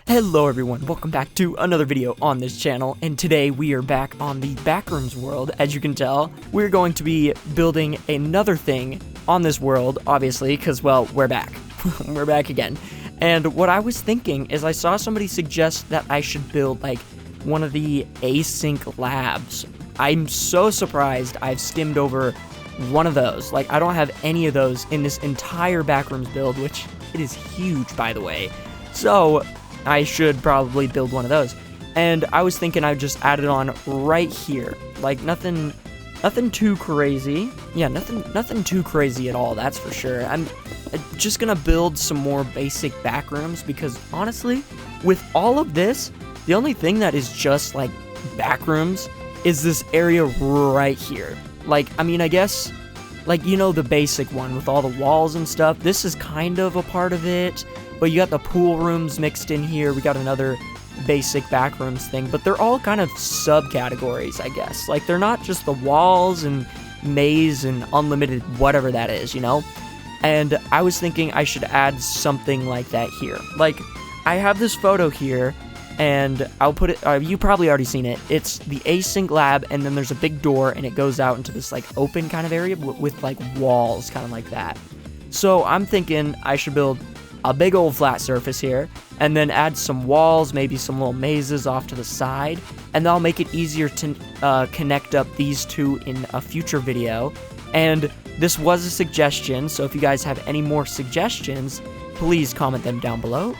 Hello everyone, welcome back to another video on this channel, and today we are back on the Backrooms world. As you can tell, we're going to be building another thing on this world, obviously, because, well, we're back. We're back again. And what I was thinking is I saw somebody suggest that I should build, like, one of the ASYNC Labs. I'm so surprised I've skimmed over one of those. Like, I don't have any of those in this entire Backrooms build, which it is huge, by the way. So I should probably build one of those. And I was thinking I'd just add it on right here. Like, nothing too crazy. Yeah, nothing too crazy at all, that's for sure. I'm just gonna build some more basic backrooms because, honestly, with all of this, the only thing that is just, like, backrooms is this area right here. Like, I mean, I guess, like, you know, the basic one with all the walls and stuff. This is kind of a part of it. But you got the pool rooms mixed in here. We got another basic backrooms thing. But they're all kind of subcategories, I guess. Like, they're not just the walls and maze and unlimited whatever that is, you know? And I was thinking I should add something like that here. Like, I have this photo here, and I'll put it, you probably already seen it. It's the ASYNC Lab, and then there's a big door, and it goes out into this, like, open kind of area with like, walls, kind of like that. So I'm thinking I should build a big old flat surface here, and then add some walls, maybe some little mazes off to the side, and that'll make it easier to connect up these two in a future video. And this was a suggestion, so if you guys have any more suggestions, please comment them down below,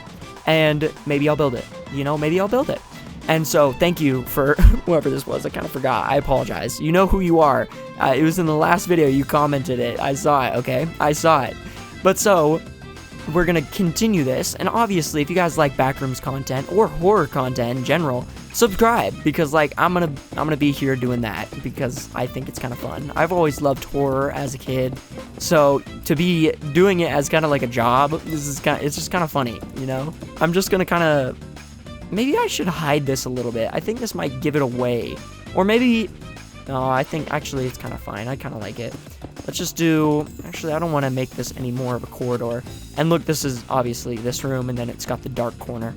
and maybe I'll build it. You know, maybe I'll build it. And so, thank you for whoever this was. I kind of forgot. I apologize. You know who you are. It was in the last video. You commented it. I saw it, okay? I saw it. But so, we're gonna continue this, and obviously if you guys like backrooms content or horror content in general, subscribe, because like I'm gonna be here doing that because I think it's kind of fun. I've always loved horror as a kid, so to be doing it as kind of like a job, it's just kind of funny, you know? I'm just gonna kind of, maybe I should hide this a little bit. I think this might give it away, or maybe, no, I think actually it's kind of fine. I kind of like it. Let's just do, actually, I don't want to make this any more of a corridor. And look, this is obviously this room, and then it's got the dark corner,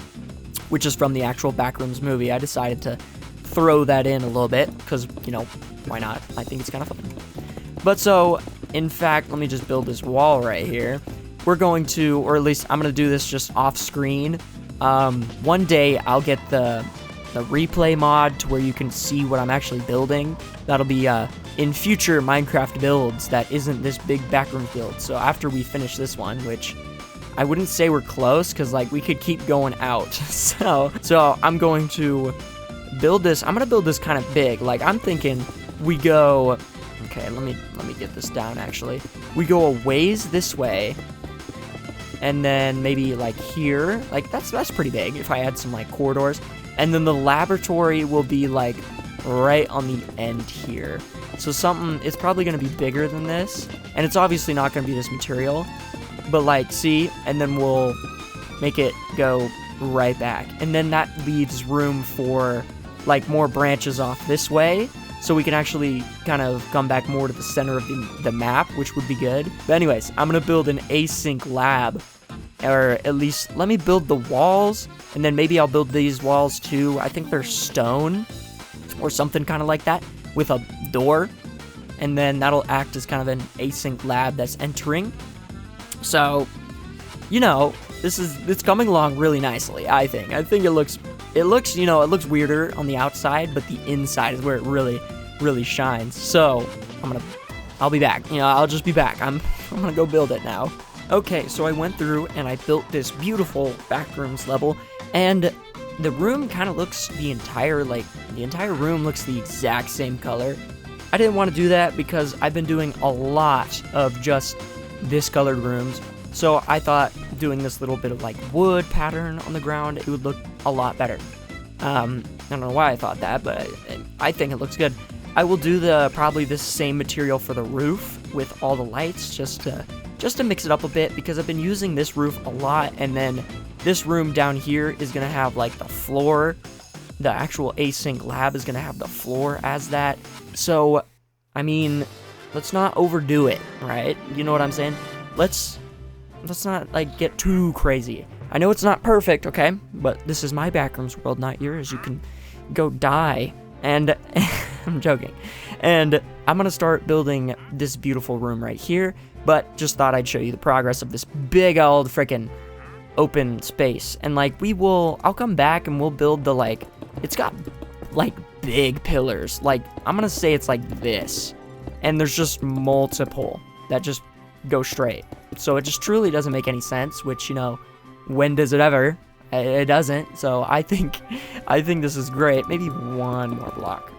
which is from the actual Backrooms movie. I decided to throw that in a little bit, because, you know, why not? I think it's kind of fun. But so, in fact, let me just build this wall right here. We're going to, or at least I'm going to do this just off screen. One day, I'll get the replay mod to where you can see what I'm actually building. That'll be, in future Minecraft builds that isn't this big backrooms build. So after we finish this one, which I wouldn't say we're close, because like we could keep going out. So I'm going to build this. I'm gonna build this kind of big. Like, I'm thinking we go, okay, let me get this down actually. We go a ways this way, and then maybe like here. Like that's pretty big if I add some like corridors. And then the laboratory will be like right on the end here. So it's probably going to be bigger than this, and it's obviously not going to be this material, but like, see, and then we'll make it go right back, and then that leaves room for like more branches off this way, so we can actually kind of come back more to the center of the map, which would be good. But anyways, I'm going to build an ASYNC Lab, or at least let me build the walls, and then maybe I'll build these walls too. I think they're stone or something kind of like that, with a door, and then that'll act as kind of an ASYNC Lab that's entering. So, you know, it's coming along really nicely, I think. I think it looks, you know, it looks weirder on the outside, but the inside is where it really shines. So, I'll be back. You know, I'll just be back. I'm gonna go build it now. Okay, so I went through and I built this beautiful backrooms level, and the room kind of looks, the entire room looks the exact same color. I didn't want to do that because I've been doing a lot of just this colored rooms. So I thought doing this little bit of like wood pattern on the ground, it would look a lot better. I don't know why I thought that, but I think it looks good. I will do probably the same material for the roof with all the lights, just to mix it up a bit, because I've been using this roof a lot, and then this room down here is going to have, like, the floor. The actual ASYNC Lab is going to have the floor as that. So, I mean, let's not overdo it, right? You know what I'm saying? Let's not, like, get too crazy. I know it's not perfect, okay? But this is my Backrooms world, not yours. You can go die. And I'm joking. And I'm going to start building this beautiful room right here. But just thought I'd show you the progress of this big old freaking open space. And like I'll come back and we'll build the like, it's got like big pillars. Like I'm going to say it's like this. And there's just multiple that just go straight. So it just truly doesn't make any sense, which, you know, when does it ever? It doesn't. So I think this is great. Maybe one more block.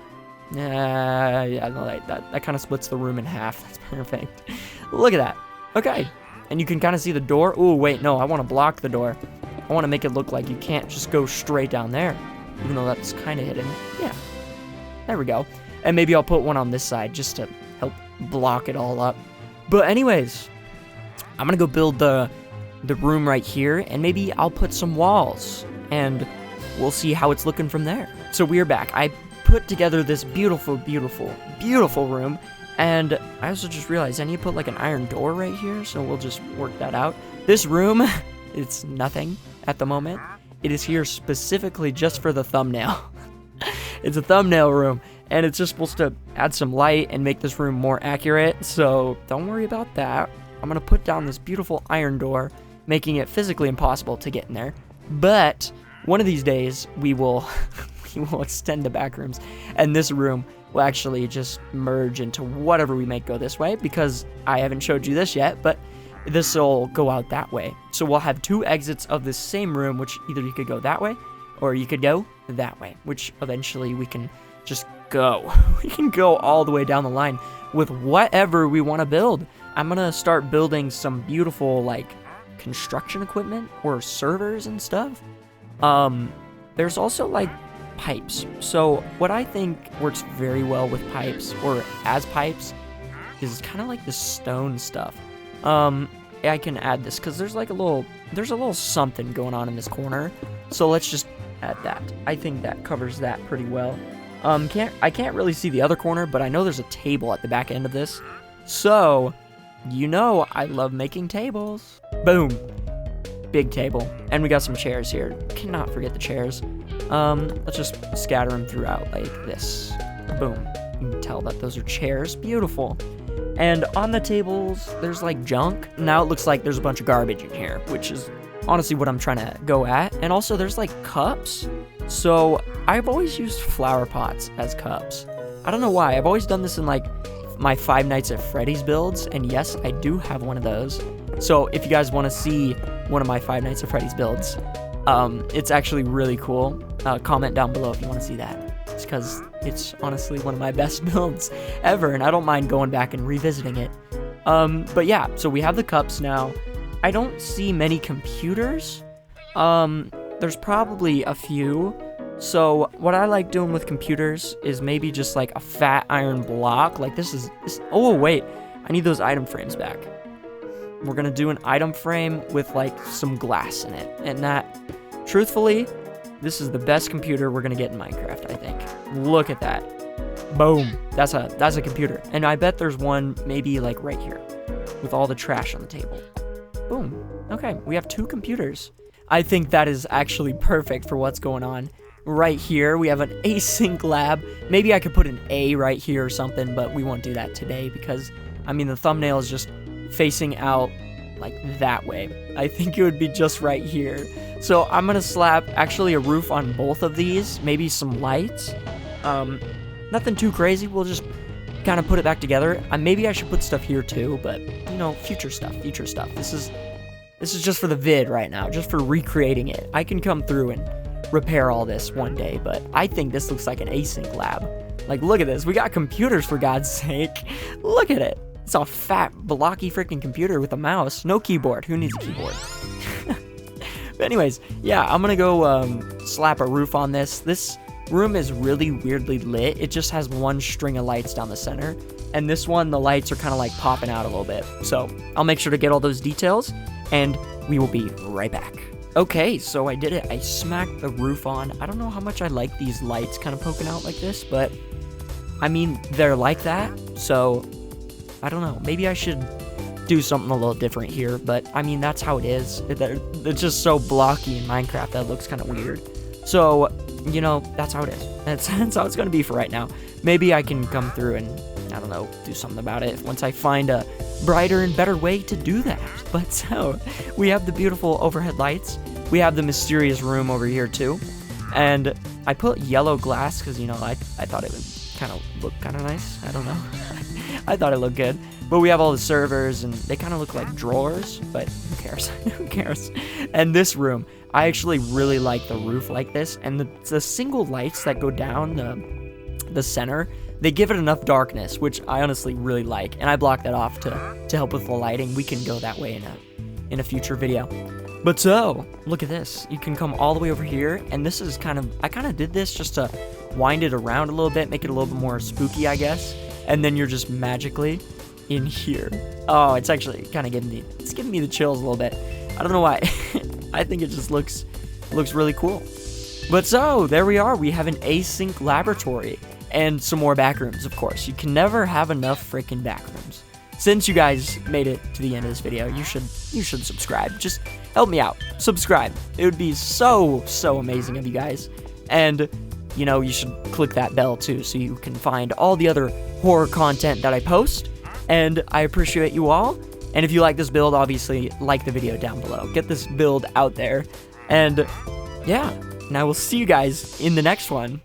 Yeah, no, that kind of splits the room in half. That's perfect. Look at that. Okay. And you can kind of see the door. Oh, wait, no, I want to block the door. I want to make it look like you can't just go straight down there, even though that's kind of hidden. Yeah. There we go. And maybe I'll put one on this side just to help block it all up. But anyways, I'm going to go build the room right here, and maybe I'll put some walls, and we'll see how it's looking from there. So we are back. I put together this beautiful, beautiful, beautiful room, and I also just realized I need to put like an iron door right here, so we'll just work that out. This room, it's nothing at the moment. It is here specifically just for the thumbnail. It's a thumbnail room, and it's just supposed to add some light and make this room more accurate, so don't worry about that. I'm going to put down this beautiful iron door, making it physically impossible to get in there. But one of these days, we will extend the Backrooms, and this room will actually just merge into whatever we make go this way, because I haven't showed you this yet, but this will go out that way. So we'll have two exits of the same room, which either you could go that way, or you could go that way, which eventually we can just go. We can go all the way down the line with whatever we want to build. I'm going to start building some beautiful, like, construction equipment or servers and stuff. There's also, like, pipes. So what I think works very well with pipes, or as pipes, is kind of like the stone stuff. I can add this because there's a little something going on in this corner. So let's just add that. I think that covers that pretty well. I can't really see the other corner, but I know there's a table at the back end of this. So, you know I love making tables. Boom. Big table. And we got some chairs here. Cannot forget the chairs. Let's just scatter them throughout like this. Boom. You can tell that those are chairs. Beautiful. And on the tables, there's like junk. Now it looks like there's a bunch of garbage in here, which is honestly what I'm trying to go at. And also there's like cups. So I've always used flower pots as cups. I don't know why. I've always done this in like my Five Nights at Freddy's builds. And yes, I do have one of those. So if you guys want to see one of my Five Nights at Freddy's builds, it's actually really cool. Comment down below if you want to see that. It's because it's honestly one of my best builds ever, and I don't mind going back and revisiting it. But yeah, so we have the cups now. I don't see many computers. There's probably a few. So what I like doing with computers is maybe just like a fat iron block. Like this. Oh, wait. I need those item frames back. We're going to do an item frame with like some glass in it. And that, truthfully, this is the best computer we're going to get in Minecraft, I think. Look at that. Boom. That's a computer. And I bet there's one maybe like right here with all the trash on the table. Boom. Okay, we have two computers. I think that is actually perfect for what's going on. Right here, we have an ASYNC Lab. Maybe I could put an A right here or something, but we won't do that today because, I mean, the thumbnail is just facing out like that way. I think it would be just right here. So I'm going to slap actually a roof on both of these, maybe some lights. Nothing too crazy. We'll just kind of put it back together. Maybe I should put stuff here too, but you know, future stuff. This is just for the vid right now, just for recreating it. I can come through and repair all this one day, but I think this looks like an ASYNC lab. Like, look at this. We got computers, for God's sake. Look at it. It's a fat, blocky freaking computer with a mouse. No keyboard. Who needs a keyboard? But anyways, yeah, I'm gonna go slap a roof on this. This room is really weirdly lit. It just has one string of lights down the center. And this one, the lights are kind of like popping out a little bit. So I'll make sure to get all those details, and we will be right back. Okay, so I did it. I smacked the roof on. I don't know how much I like these lights kind of poking out like this, but I mean, they're like that. So I don't know. Maybe I should do something a little different here, but I mean, that's how it is. It's just so blocky in Minecraft that it looks kind of weird. So, you know, that's how it is. That's how it's going to be for right now. Maybe I can come through and, I don't know, do something about it once I find a brighter and better way to do that. But so, we have the beautiful overhead lights. We have the mysterious room over here too. And I put yellow glass because, you know, I thought it would kind of look kind of nice. I don't know. I thought it looked good. But we have all the servers, and they kind of look like drawers, but who cares? Who cares? And this room, I actually really like the roof like this, and the single lights that go down the center, they give it enough darkness, which I honestly really like, and I block that off to help with the lighting. We can go that way in a future video. But so, look at this. You can come all the way over here, and this is I kind of did this just to wind it around a little bit, make it a little bit more spooky, I guess, and then you're just magically in here. Oh, it's actually kind of giving me the chills a little bit. I don't know why. I think it just looks really cool. But so, there we are. We have an ASYNC laboratory and some more backrooms, of course. You can never have enough freaking backrooms. Since you guys made it to the end of this video, you should subscribe. Just help me out. Subscribe. It would be so amazing of you guys. And, you know, you should click that bell too so you can find all the other horror content that I post. And I appreciate you all. And if you like this build, obviously like the video down below. Get this build out there. And yeah, and I will see you guys in the next one.